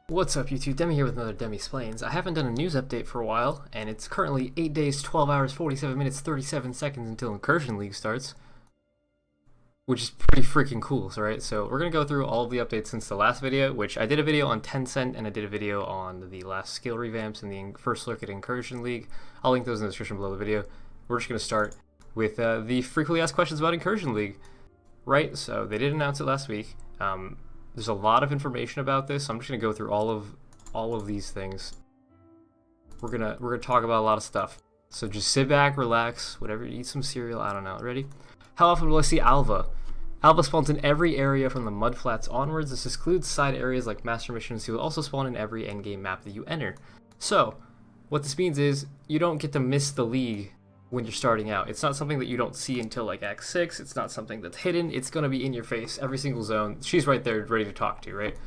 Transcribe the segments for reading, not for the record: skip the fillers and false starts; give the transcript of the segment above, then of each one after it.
What's up YouTube, Demi here with another Demi Splains. I haven't done a news update for a while, and it's currently 8 days, 12 hours, 47 minutes, 37 seconds until Incursion League starts. Which is pretty freaking cool, right? So we're going to go through all of the updates since the last video, which I did a video on Tencent, and I did a video on the last skill revamps in the first look at Incursion League. I'll link those in the description below the video. We're just going to start with the frequently asked questions about Incursion League. Right, so they did announce it last week. There's a lot of information about this, so I'm just gonna go through all of these things. We're gonna talk about a lot of stuff. So just sit back, relax, whatever, eat some cereal, I don't know. Ready? How often will I see Alva? Alva spawns in every area from the mudflats onwards. This excludes side areas like master missions. He will also spawn in every endgame map that you enter. So, what this means is you don't get to miss the league when you're starting out. It's not something that you don't see until like Act 6. It's not something that's hidden. It's going to be in your face, every single zone. She's right there ready to talk to you, right?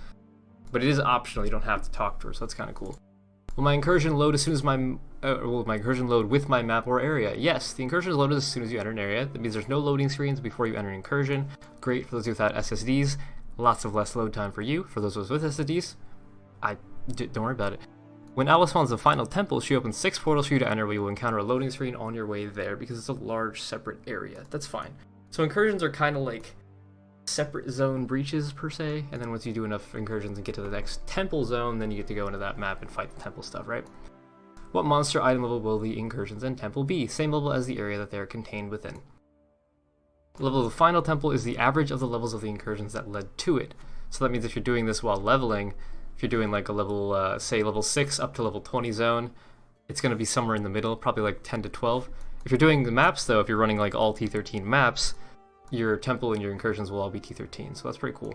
But it is optional. You don't have to talk to her, so that's kind of cool. Will my incursion load as soon as will my incursion load with my map or area? Yes, the incursion is loaded as soon as you enter an area. That means there's no loading screens before you enter an incursion. Great for those without SSDs. Lots of less load time for you. For those with SSDs, don't worry about it. When Alva spawns the final temple, she opens 6 portals for you to enter, where you will encounter a loading screen on your way there because it's a large separate area. That's fine. So incursions are kind of like separate zone breaches per se, and then once you do enough incursions and get to the next temple zone, then you get to go into that map and fight the temple stuff, right? What monster item level will the incursions and temple be? Same level as the area that they are contained within. The level of the final temple is the average of the levels of the incursions that led to it. So that means if you're doing this while leveling, if you're doing like a level, say level 6 up to level 20 zone, it's going to be somewhere in the middle, probably like 10 to 12. If you're doing the maps though, if you're running like all T13 maps, your temple and your incursions will all be T13, so that's pretty cool.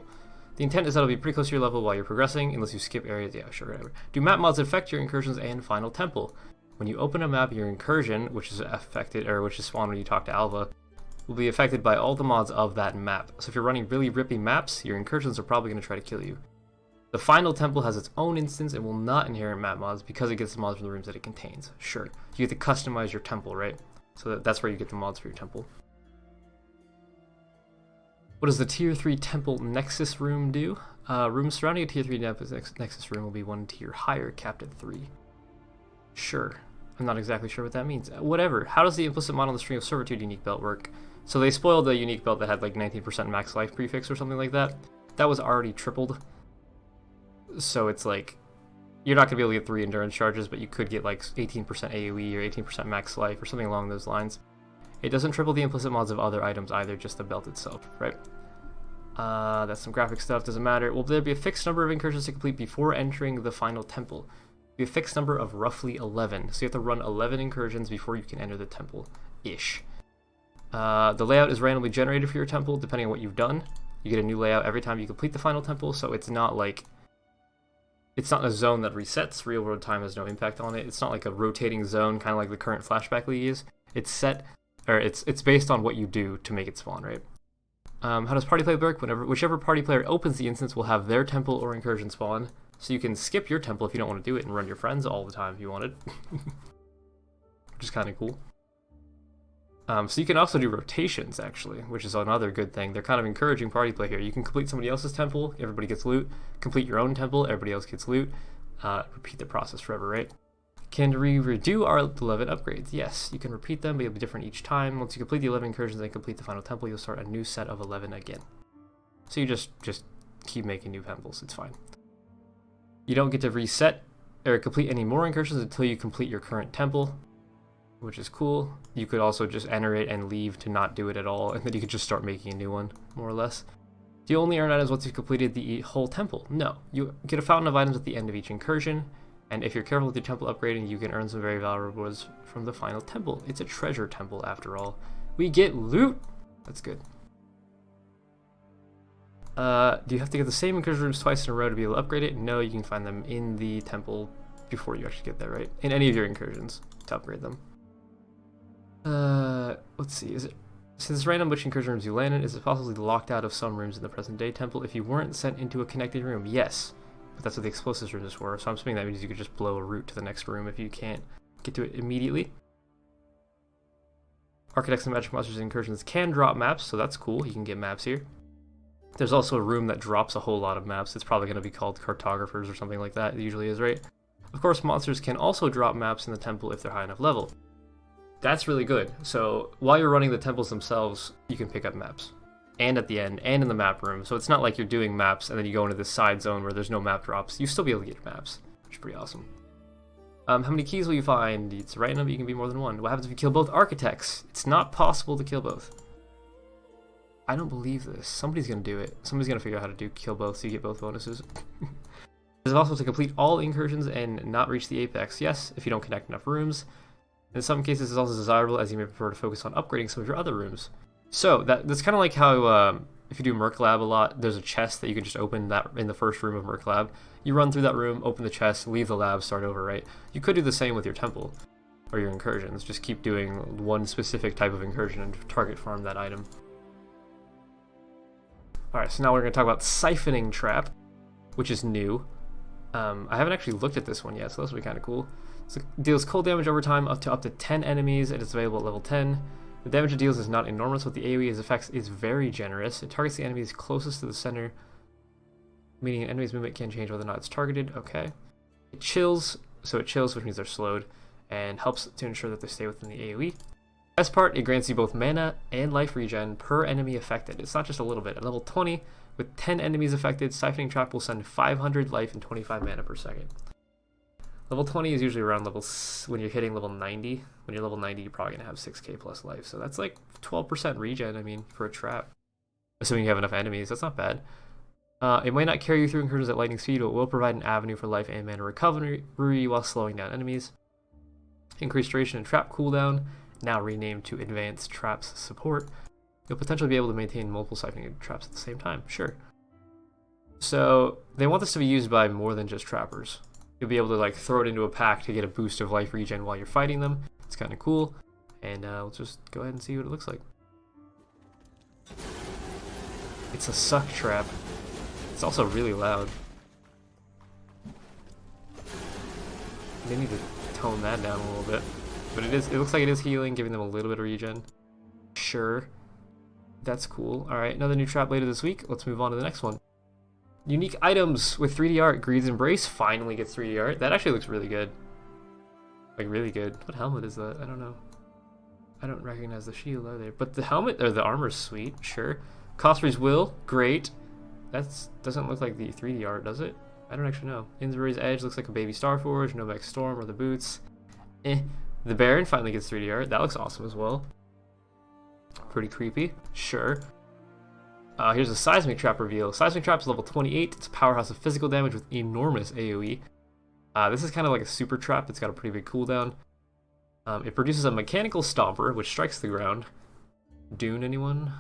The intent is that it'll be pretty close to your level while you're progressing, unless you skip areas. Yeah, sure, whatever. Do map mods affect your incursions and final temple? When you open a map, your incursion, which is affected, or which is spawned when you talk to Alva, will be affected by all the mods of that map. So if you're running really rippy maps, your incursions are probably going to try to kill you. The final temple has its own instance and will not inherit map mods because it gets the mods from the rooms that it contains. Sure, you get to customize your temple, right? So that's where you get the mods for your temple. What does the tier 3 temple nexus room do? Rooms surrounding a tier 3 nexus room will be 1 tier higher, capped at 3. Sure, I'm not exactly sure what that means. Whatever. How does the implicit mod on the String of Servitude unique belt work? So they spoiled the unique belt that had like 19% max life prefix or something like that. That was already tripled. So it's like, you're not going to be able to get 3 endurance charges, but you could get like 18% AoE or 18% max life or something along those lines. It doesn't triple the implicit mods of other items either, just the belt itself, right? That's some graphic stuff, doesn't matter. Will there be a fixed number of incursions to complete before entering the final temple? Be a fixed number of roughly 11, so you have to run 11 incursions before you can enter the temple-ish. The layout is randomly generated for your temple, depending on what you've done. You get a new layout every time you complete the final temple, so it's not like... It's not a zone that resets. Real world time has no impact on it. It's not like a rotating zone, kind of like the current Flashback League is. It's set, or it's based on what you do to make it spawn, right? How does party play work? Whichever party player opens the instance will have their temple or incursion spawn. So you can skip your temple if you don't want to do it and run your friends all the time if you wanted. Which is kind of cool. So you can also do rotations, actually, which is another good thing. They're kind of encouraging party play here. You can complete somebody else's temple, everybody gets loot. Complete your own temple, everybody else gets loot. Repeat the process forever, right? Can we redo our 11 upgrades? Yes, you can repeat them, but it'll be different each time. Once you complete the 11 incursions and complete the final temple, you'll start a new set of 11 again. So you just keep making new temples, it's fine. You don't get to reset or complete any more incursions until you complete your current temple, which is cool. You could also just enter it and leave to not do it at all, and then you could just start making a new one, more or less. Do you only earn items once you've completed the whole temple? No. You get a fountain of items at the end of each incursion, and if you're careful with your temple upgrading, you can earn some very valuable rewards from the final temple. It's a treasure temple, after all. We get loot! That's good. Do you have to get the same incursion rooms twice in a row to be able to upgrade it? No, you can find them in the temple before you actually get there, right? In any of your incursions to upgrade them. Let's see, since random which incursion rooms you land in, is it possibly locked out of some rooms in the present day temple if you weren't sent into a connected room? Yes, but that's what the explosives rooms were, so I'm assuming that means you could just blow a route to the next room if you can't get to it immediately. Architects and magic monsters incursions can drop maps, so that's cool, you can get maps here. There's also a room that drops a whole lot of maps. It's probably going to be called Cartographers or something like that. It usually is, right? Of course, monsters can also drop maps in the temple if they're high enough level. That's really good. So while you're running the temples themselves, you can pick up maps. And at the end, and in the map room. So it's not like you're doing maps and then you go into this side zone where there's no map drops. You still be able to get your maps, which is pretty awesome. How many keys will you find? It's random, you can be more than one. What happens if you kill both architects? It's not possible to kill both. I don't believe this. Somebody's gonna do it. Somebody's gonna figure out how to kill both so you get both bonuses. It's possible to complete all incursions and not reach the apex. Yes, if you don't connect enough rooms. In some cases, it's also desirable as you may prefer to focus on upgrading some of your other rooms. So that's kind of like how if you do MacLeod a lot, there's a chest that you can just open that in the first room of MacLeod. You run through that room, open the chest, leave the lab, start over, right? You could do the same with your temple or your incursions. Just keep doing one specific type of incursion and target farm that item. Alright, so now we're going to talk about Siphoning Trap, which is new. I haven't actually looked at this one yet, so this will be kind of cool. So it deals cold damage over time up to 10 enemies, and it's available at level 10. The damage it deals is not enormous, but the AoE's effects is very generous. It targets the enemies closest to the center, meaning an enemy's movement can change whether or not it's targeted. Okay. It chills, so it chills, which means they're slowed, and helps to ensure that they stay within the AoE. Best part, it grants you both mana and life regen per enemy affected. It's not just a little bit. At level 20, with 10 enemies affected, Siphoning Trap will send 500 life and 25 mana per second. Level 20 is usually around when you're hitting level 90. When you're level 90, you're probably going to have 6k plus life. So that's like 12% regen, I mean, for a trap. Assuming you have enough enemies, that's not bad. It might not carry you through incursions at lightning speed, but will provide an avenue for life and mana recovery while slowing down enemies. Increased duration and trap cooldown, now renamed to Advanced Traps Support. You'll potentially be able to maintain multiple siphoning traps at the same time, sure. So they want this to be used by more than just trappers. You'll be able to like throw it into a pack to get a boost of life regen while you're fighting them. It's kind of cool, and we'll just go ahead and see what it looks like. It's a suck trap. It's also really loud. They need to tone that down a little bit. But it looks like it is healing, giving them a little bit of regen. Sure. That's cool. Alright, another new trap later this week. Let's move on to the next one. Unique items with 3D art. Greed's Embrace finally gets 3D art. That actually looks really good. Like, really good. What helmet is that? I don't know. I don't recognize the shield either. But the helmet, or the armor's sweet, sure. Cosprey's Will, great. That doesn't look like the 3D art, does it? I don't actually know. Innsbury's Edge looks like a baby Starforge. Nomex Storm or the boots. The Baron finally gets 3D art. That looks awesome as well. Pretty creepy. Sure. Here's a Seismic Trap reveal. Seismic Trap is level 28. It's a powerhouse of physical damage with enormous AoE. This is kind of like a super trap. It's got a pretty big cooldown. It produces a mechanical stomper, which strikes the ground. Dune, anyone?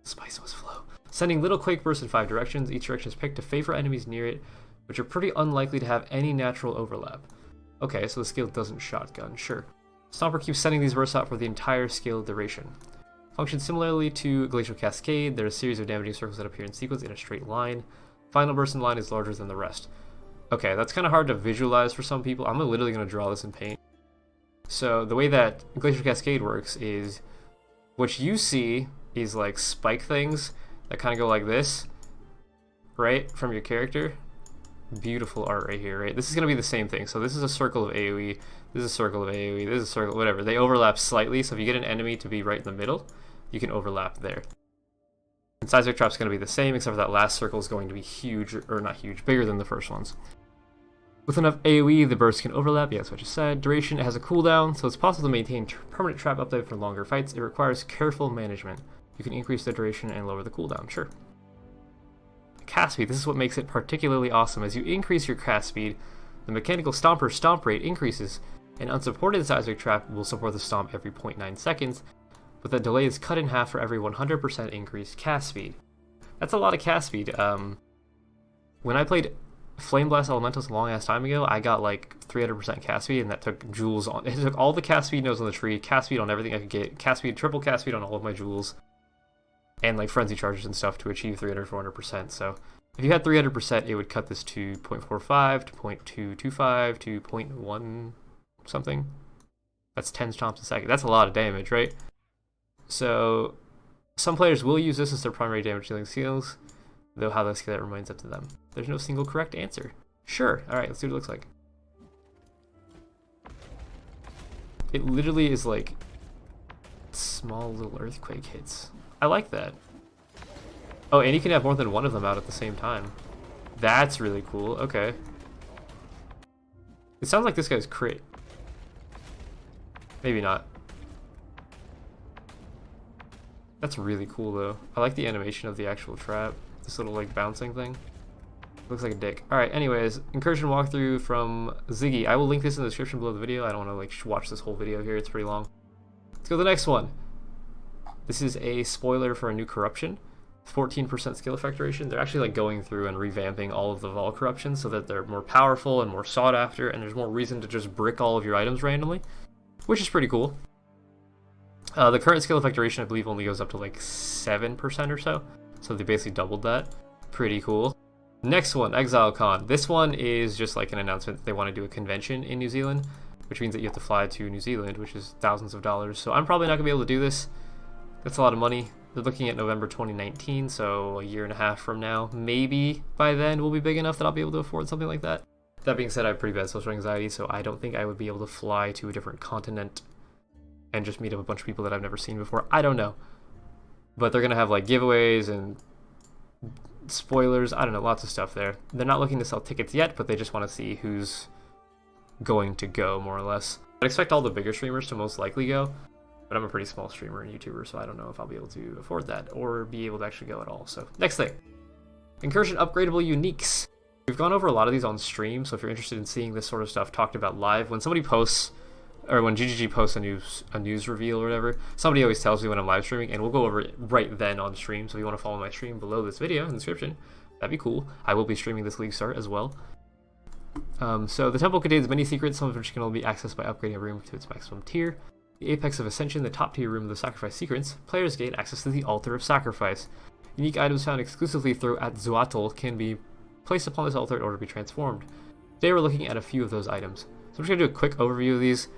Spice must flow. Sending little quake bursts in 5 directions. Each direction is picked to favor enemies near it, which are pretty unlikely to have any natural overlap. Okay, so the skill doesn't shotgun, sure. Stomper keeps sending these bursts out for the entire skill duration. Functions similarly to Glacial Cascade. There are a series of damaging circles that appear in sequence in a straight line. Final burst in line is larger than the rest. Okay, that's kind of hard to visualize for some people. I'm literally going to draw this in paint. So the way that Glacial Cascade works is what you see is like spike things that kind of go like this, right, from your character. Beautiful art right here, right? This is going to be the same thing. So this is a circle of AoE, this is a circle of AoE, this is a circle, whatever. They overlap slightly, so if you get an enemy to be right in the middle, you can overlap there. And Seismic Trap's going to be the same, except for that last circle is going to be huge, or not huge, bigger than the first ones. With enough AoE, the bursts can overlap, yeah, that's what I just said. Duration, it has a cooldown, so it's possible to maintain permanent trap update for longer fights. It requires careful management. You can increase the duration and lower the cooldown, sure. Cast speed, this is what makes it particularly awesome. As you increase your cast speed, the mechanical stomper stomp rate increases. An unsupported Seismic Trap will support the stomp every 0.9 seconds, but the delay is cut in half for every 100% increased cast speed. That's a lot of cast speed. When I played Flame Blast Elementals a long ass time ago, I got like 300% cast speed, and that took jewels on. It took all the cast speed nodes on the tree, cast speed on everything I could get, cast speed, triple cast speed on all of my jewels, and like frenzy charges and stuff to achieve 300-400%. So if you had 300%, it would cut this to 0.45 to 0.225 to 0.1 something. That's 10 stomps a second. That's a lot of damage, right? So some players will use this as their primary damage dealing skills. Though how they scale it remains up to them. There's no single correct answer. Sure. Alright, let's see what it looks like. It literally is like small little earthquake hits. I like that. Oh, and you can have more than one of them out at the same time. That's really cool. Okay. It sounds like this guy's crit. Maybe not. That's really cool though. I like the animation of the actual trap. This little like bouncing thing. Looks like a dick. Alright, anyways, incursion walkthrough from Ziggy. I will link this in the description below the video. I don't want to like watch this whole video here. It's pretty long. Let's go to the next one. This is a spoiler for a new corruption. 14% skill effect duration. They're actually like going through and revamping all of the vaal corruptions so that they're more powerful and more sought after, and there's more reason to just brick all of your items randomly, which is pretty cool. The current skill effect duration, I believe, only goes up to like 7% or so. So they basically doubled that. Pretty cool. Next one, Exile Con. This one is just like an announcement that they want to do a convention in New Zealand, which means that you have to fly to New Zealand, which is thousands of dollars. So I'm probably not going to be able to do this. That's a lot of money. They're looking at November 2019, so a year and a half from now. Maybe by then we'll be big enough that I'll be able to afford something like that. That being said, I have pretty bad social anxiety, so I don't think I would be able to fly to a different continent and just meet up a bunch of people that I've never seen before. I don't know. But they're going to have like giveaways and spoilers. I don't know, lots of stuff there. They're not looking to sell tickets yet, but they just want to see who's going to go, more or less. I expect all the bigger streamers to most likely go, but I'm a pretty small streamer and YouTuber, so I don't know if I'll be able to afford that or be able to actually go at all. So next thing, Incursion upgradable uniques. We've gone over a lot of these on stream, so if you're interested in seeing this sort of stuff talked about live, when somebody posts, or when GGG posts a news reveal or whatever, somebody always tells me when I'm live streaming, and we'll go over it right then on stream. So if you want to follow my stream below this video in the description, that'd be cool. I will be streaming this league start as well. So the temple contains many secrets, some of which can only be accessed by upgrading a room to its maximum tier. The Apex of Ascension, the top tier room of the Sacrifice Secrets, players gain access to the Altar of Sacrifice. Unique items found exclusively through at Zuatl can be placed upon this altar in order to be transformed. Today we're looking at a few of those items. So I'm just going to do a quick overview of these.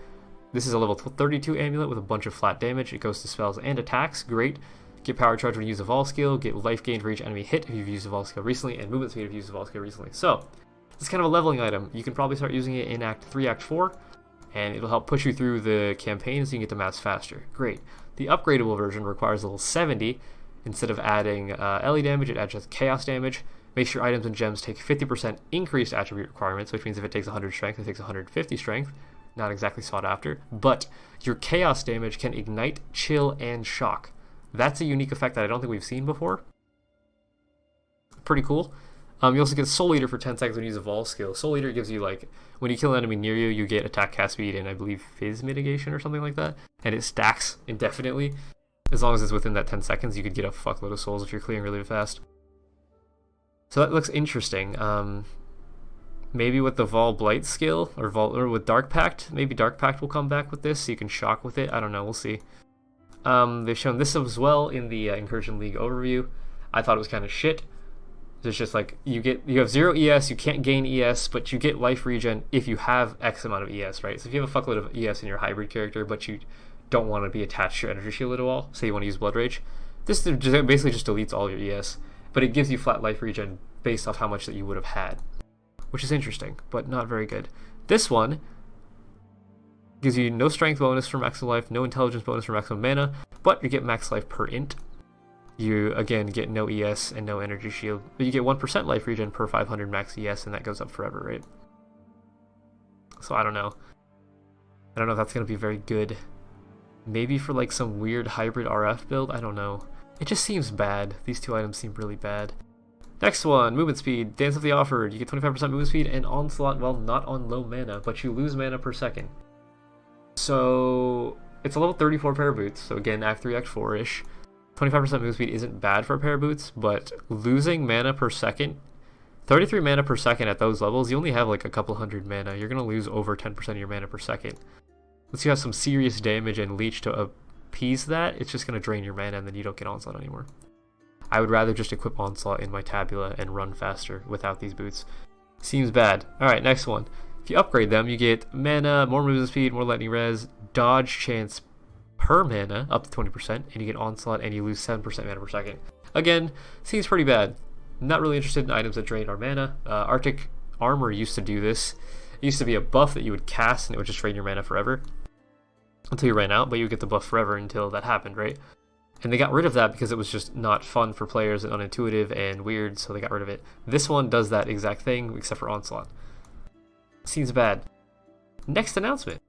This is a level 32 amulet with a bunch of flat damage. It goes to spells and attacks. Great. Get power charge when you use a VAAL skill. Get life gain for each enemy hit if you've used a VAAL skill recently, and movement speed if you've used a VAAL skill recently. So, it's kind of a leveling item. You can probably start using it in Act 3, Act 4, and it'll help push you through the campaign so you can get the maps faster. Great. The upgradable version requires level 70. Instead of adding LE damage, it adds just chaos damage. Make sure items and gems take 50% increased attribute requirements, which means if it takes 100 strength, it takes 150 strength. Not exactly sought after, but your chaos damage can ignite, chill, and shock. That's a unique effect that I don't think we've seen before. Pretty cool. You also get Soul Eater for 10 seconds when you use a VAAL skill. Soul Eater gives you, like, when you kill an enemy near you, you get attack, cast speed, and I believe Fizz mitigation or something like that. And it stacks indefinitely. As long as it's within that 10 seconds, you could get a fuckload of souls if you're clearing really fast. So that looks interesting. Maybe with the VAAL Blight skill, or with Dark Pact, maybe Dark Pact will come back with this, so you can shock with it. I don't know, we'll see. They've shown this as well in the Incursion League overview. I thought it was kind of shit. It's just like, you have 0 ES, you can't gain ES, but you get life regen if you have X amount of ES, right? So if you have a fuckload of ES in your hybrid character, but you don't want to be attached to your energy shield at all, say you want to use Blood Rage, this basically just deletes all your ES, but it gives you flat life regen based off how much that you would have had. Which is interesting, but not very good. This one gives you no strength bonus for maximum life, no intelligence bonus for maximum mana, but you get max life per int. You, again, get no ES and no energy shield, but you get 1% life regen per 500 max ES, and that goes up forever, right? So I don't know. I don't know if that's going to be very good. Maybe for like some weird hybrid RF build, I don't know. It just seems bad. These two items seem really bad. Next one, movement speed. Dance of the Offered. You get 25% movement speed and onslaught while not on low mana, but you lose mana per second. So it's a level 34 pair of boots. So again, Act 3, Act 4-ish. 25% movement speed isn't bad for a pair of boots, but losing mana per second, 33 mana per second at those levels, you only have like a couple hundred mana. You're going to lose over 10% of your mana per second. Unless you have some serious damage and leech to appease that, it's just going to drain your mana and then you don't get onslaught anymore. I would rather just equip Onslaught in my Tabula and run faster without these boots. Seems bad. Alright, next one. If you upgrade them, you get mana, more movement speed, more lightning res, dodge chance per mana, up to 20%, and you get Onslaught and you lose 7% mana per second. Again, seems pretty bad. Not really interested in items that drain our mana. Arctic Armor used to do this. It used to be a buff that you would cast and it would just drain your mana forever until you ran out, but you would get the buff forever until that happened, right? And they got rid of that because it was just not fun for players and unintuitive and weird, so they got rid of it. This one does that exact thing, except for Onslaught. Seems bad. Next announcement.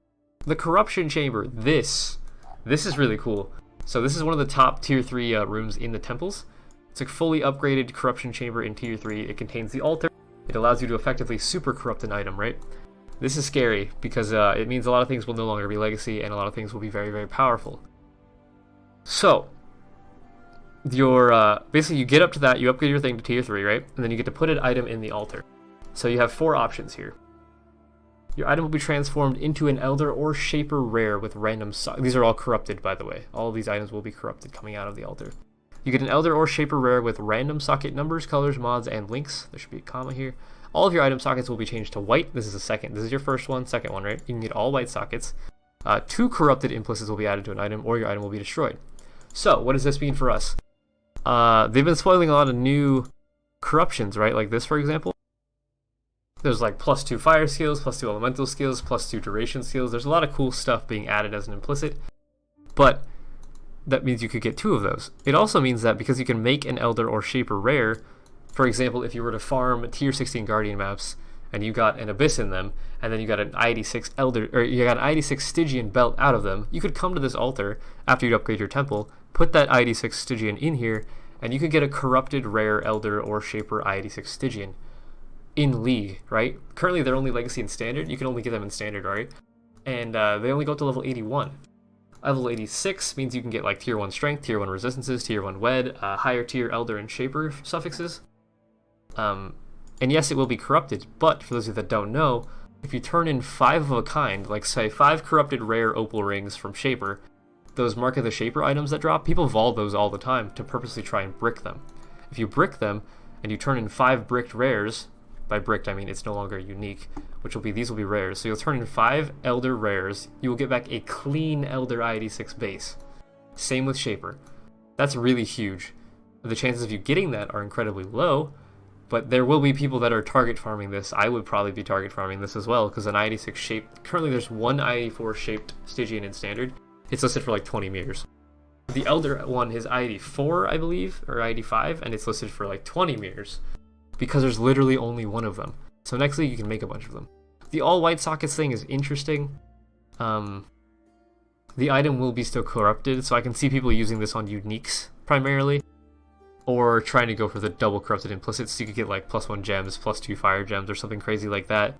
The Corruption Chamber. This is really cool. So this is one of the top tier 3 rooms in the temples. It's a fully upgraded Corruption Chamber in tier 3. It contains the altar. It allows you to effectively super corrupt an item, right? This is scary because it means a lot of things will no longer be legacy and a lot of things will be very, very powerful. So, basically you get up to that, you upgrade your thing to tier 3, right? And then you get to put an item in the altar. So you have 4 options here. Your item will be transformed into an Elder or Shaper rare with random these are all corrupted, by the way. All of these items will be corrupted coming out of the altar. You get an Elder or Shaper rare with random socket numbers, colors, mods, and links. There should be a comma here. All of your item sockets will be changed to white. This is the second. This is your first one, second one, right? You can get all white sockets. 2 corrupted implicits will be added to an item, or your item will be destroyed. So, what does this mean for us? They've been spoiling a lot of new corruptions, right? Like this, for example. There's like +2 fire skills, +2 elemental skills, +2 duration skills. There's a lot of cool stuff being added as an implicit. But that means you could get 2 of those. It also means that because you can make an Elder or Shaper rare, for example, if you were to farm tier 16 Guardian maps and you got an Abyss in them, and then you got an ID6 Elder, or you got an ID6 Stygian belt out of them, you could come to this altar after you upgrade your temple, put that ID6 Stygian in here, and you could get a corrupted rare Elder or Shaper ID6 Stygian in League, right? Currently they're only Legacy and Standard. You can only get them in Standard, right? And they only go up to level 81. Level 86 means you can get like tier 1 Strength, tier 1 Resistances, tier 1 Wed, higher tier Elder and Shaper suffixes. And yes, it will be corrupted, but for those of you that don't know, if you turn in 5 of a kind, like say 5 corrupted rare opal rings from Shaper, those Mark of the Shaper items that drop, people vaal those all the time to purposely try and brick them. If you brick them, and you turn in 5 bricked rares, by bricked I mean it's no longer unique, which will be, these will be rares, so you'll turn in 5 Elder rares, you will get back a clean Elder ID6 base. Same with Shaper. That's really huge. The chances of you getting that are incredibly low, but there will be people that are target farming this. I would probably be target farming this as well, because an ID6 shaped, currently there's 1 ID4 shaped Stygian in Standard. It's listed for like 20 mirrors. The Elder one is ID4, I believe, or ID5, and it's listed for like 20 mirrors, because there's literally only 1 of them. So next league you can make a bunch of them. The all white sockets thing is interesting. The item will be still corrupted, so I can see people using this on uniques primarily, or trying to go for the double corrupted implicits, so you could get like +1 gems, +2 fire gems, or something crazy like that.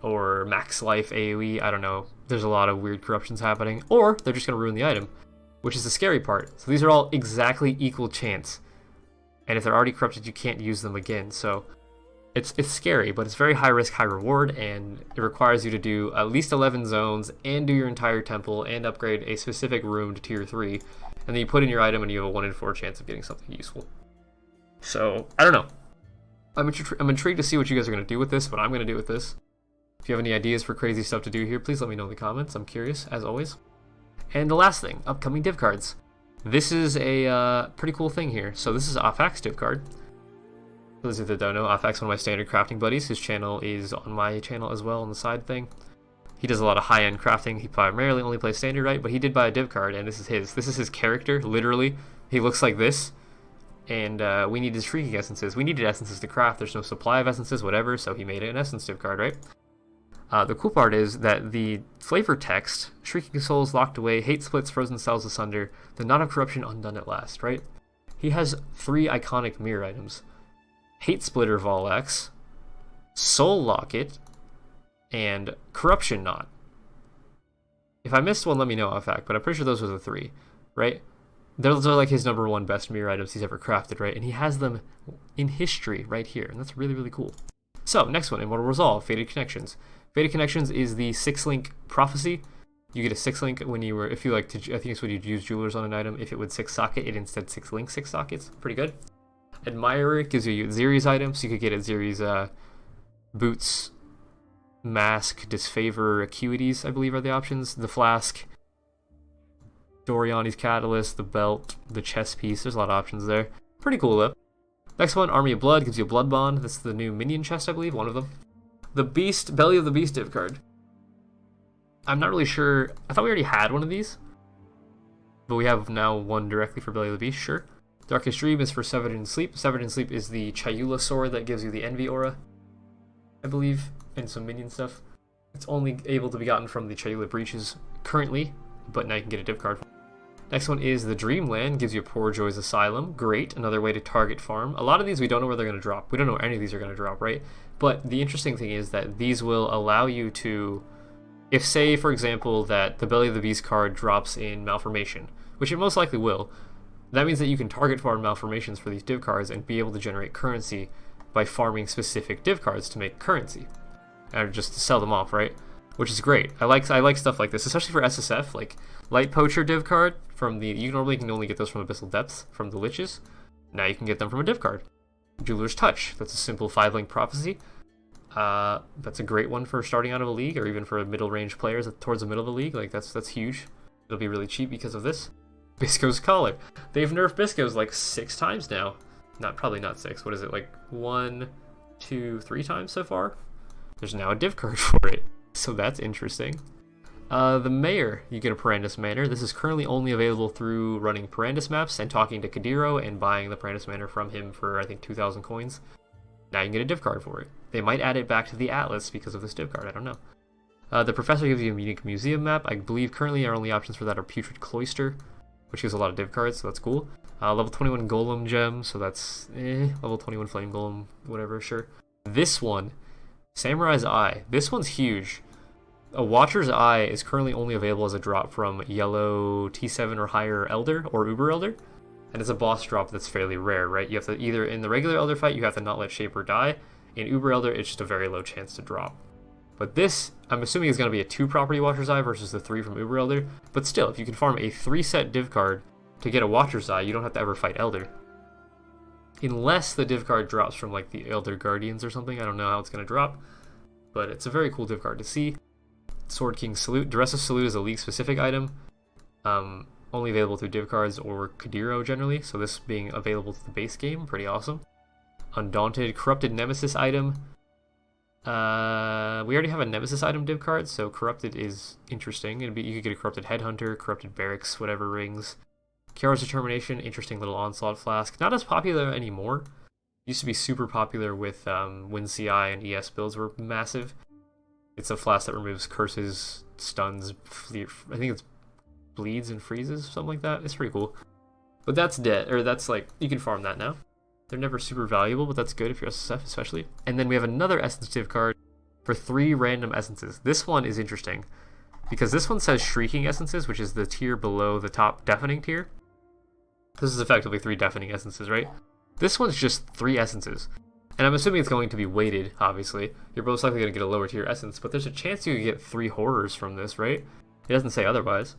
Or max life AoE, I don't know. There's a lot of weird corruptions happening. Or they're just going to ruin the item, which is the scary part. So these are all exactly equal chance. And if they're already corrupted, you can't use them again. So it's scary, but it's very high risk, high reward, and it requires you to do at least 11 zones and do your entire temple and upgrade a specific room to tier 3. And then you put in your item and you have a 1 in 4 chance of getting something useful. So, I don't know. I'm intrigued to see what you guys are going to do with this, what I'm going to do with this. If you have any ideas for crazy stuff to do here, please let me know in the comments. I'm curious, as always. And the last thing, upcoming div cards. This is a pretty cool thing here. So this is Afak's div card. For those of you that don't know, Afak's one of my standard crafting buddies. His channel is on my channel as well on the side thing. He does a lot of high-end crafting. He primarily only plays standard, right? But he did buy a div card, and this is his. This is his character, literally. He looks like this. And we needed shrieking essences. We needed essences to craft. There's no supply of essences, whatever, so he made an essence div card, right? The cool part is that the flavor text, Shrieking Souls locked away, hate splits, frozen cells asunder, the knot of corruption undone at last, right? He has 3 iconic mirror items. Hate Splitter Vaal X, Soul Locket, and Corruption Knot. If I missed one, let me know, Afak, but I'm pretty sure those were the 3, right? Those are like his #1 best mirror items he's ever crafted, right? And he has them in history right here, and that's really, really cool. So, next one, Immortal Resolve, Fated Connections. Fated Connections is the 6-link prophecy. You get a 6-link when you were, if you like to, I think it's when you'd use jewelers on an item. If it would 6-socket, it instead 6-link 6 sockets. Pretty good. Admirer gives you a Ziri's item, so you could get a Ziri's boots, mask, disfavor, acuities, I believe are the options. The flask, Doriani's catalyst, the belt, the chest piece. There's a lot of options there. Pretty cool though. Next one, Army of Blood, gives you a Blood Bond. This is the new minion chest, I believe, one of them. The Beast, Belly of the Beast div card. I'm not really sure. I thought we already had one of these. But we have now one directly for Belly of the Beast, sure. Darkest Dream is for Severed in Sleep. Severed in Sleep is the Chayula sword that gives you the Envy aura, I believe, and some minion stuff. It's only able to be gotten from the Chayula breaches currently, but now you can get a div card. Next one is the Dreamland, gives you a Poor Joy's Asylum. Great, another way to target farm. A lot of these we don't know where they're going to drop. We don't know where any of these are going to drop, right? But the interesting thing is that these will allow you to, if say, for example, that the Belly of the Beast card drops in Malformation, which it most likely will, that means that you can target farm Malformations for these div cards and be able to generate currency by farming specific div cards to make currency. Or just to sell them off, right? Which is great. I like stuff like this, especially for SSF, like Light Poacher div card from the, you normally can only get those from Abyssal Depths, from the Liches. Now you can get them from a div card. Jeweler's Touch, that's a simple 5-link prophecy. That's a great one for starting out of a league, or even for middle range players towards the middle of the league. Like that's huge. It'll be really cheap because of this. Bisco's Collar. They've nerfed Bisco's like 6 times now. Probably not 6. What is it, like 1, 2, 3 times so far? There's now a div card for it. So that's interesting. The Mayor, you get a Parandus Manor. This is currently only available through running Parandus maps and talking to Kadiro and buying the Parandus Manor from him for, I think, 2,000 coins. Now you can get a div card for it. They might add it back to the Atlas because of this div card, I don't know. The Professor gives you a unique museum map. I believe currently our only options for that are Putrid Cloister, which gives a lot of div cards, so that's cool. Level 21 Golem gem, so that's level 21 Flame Golem, whatever, sure. This one, Samurai's Eye. This one's huge. A Watcher's Eye is currently only available as a drop from yellow T7 or higher Elder or Uber Elder, and it's a boss drop that's fairly rare, right? You have to either, in the regular Elder fight, you have to not let Shaper die. In Uber Elder, it's just a very low chance to drop. But this, I'm assuming, is going to be a 2 property Watcher's Eye versus the 3 from Uber Elder. But still, if you can farm a 3-set div card to get a Watcher's Eye, you don't have to ever fight Elder. Unless the div card drops from like the Elder Guardians or something. I don't know how it's going to drop. But it's a very cool div card to see. Sword King Salute. Duress of Salute is a league-specific item. Only available through div cards or Kadiro generally. So this being available to the base game, pretty awesome. Undaunted. Corrupted Nemesis item. We already have a Nemesis item div card, so Corrupted is interesting. You could get a Corrupted Headhunter, Corrupted Barracks, whatever rings. Kiara's Determination, interesting little Onslaught Flask. Not as popular anymore. Used to be super popular with when CI and ES builds were massive. It's a flask that removes curses, stuns, I think it's bleeds and freezes, something like that. It's pretty cool. But that's dead, or that's like, you can farm that now. They're never super valuable, but that's good if you're SSF especially. And then we have another Essence div card for 3 random essences. This one is interesting because this one says Shrieking Essences, which is the tier below the top Deafening tier. This is effectively 3 Deafening Essences, right? This one's just 3 essences. And I'm assuming it's going to be weighted, obviously. You're most likely going to get a lower tier essence, but there's a chance you could get 3 horrors from this, right? It doesn't say otherwise.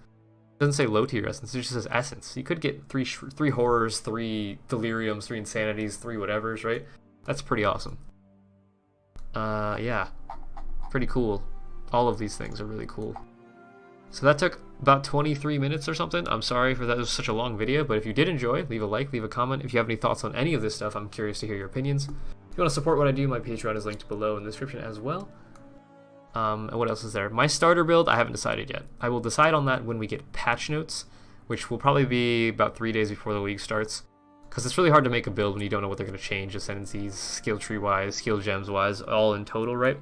It doesn't say low tier essence, it just says essence. You could get 3 horrors, 3 deliriums, 3 insanities, 3 whatevers, right? That's pretty awesome. Yeah. Pretty cool. All of these things are really cool. So that took about 23 minutes or something. I'm sorry for that, it was such a long video, but if you did enjoy, leave a like, leave a comment. If you have any thoughts on any of this stuff, I'm curious to hear your opinions. If you want to support what I do, my Patreon is linked below in the description as well. And what else is there? My starter build, I haven't decided yet. I will decide on that when we get patch notes, which will probably be about 3 days before the league starts. Because it's really hard to make a build when you don't know what they're going to change, ascendancies, skill tree wise, skill gems wise, all in total, right?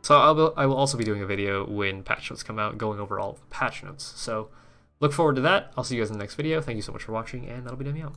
So I will also be doing a video when patch notes come out, going over all the patch notes. So look forward to that. I'll see you guys in the next video. Thank you so much for watching, and that'll be Demi out.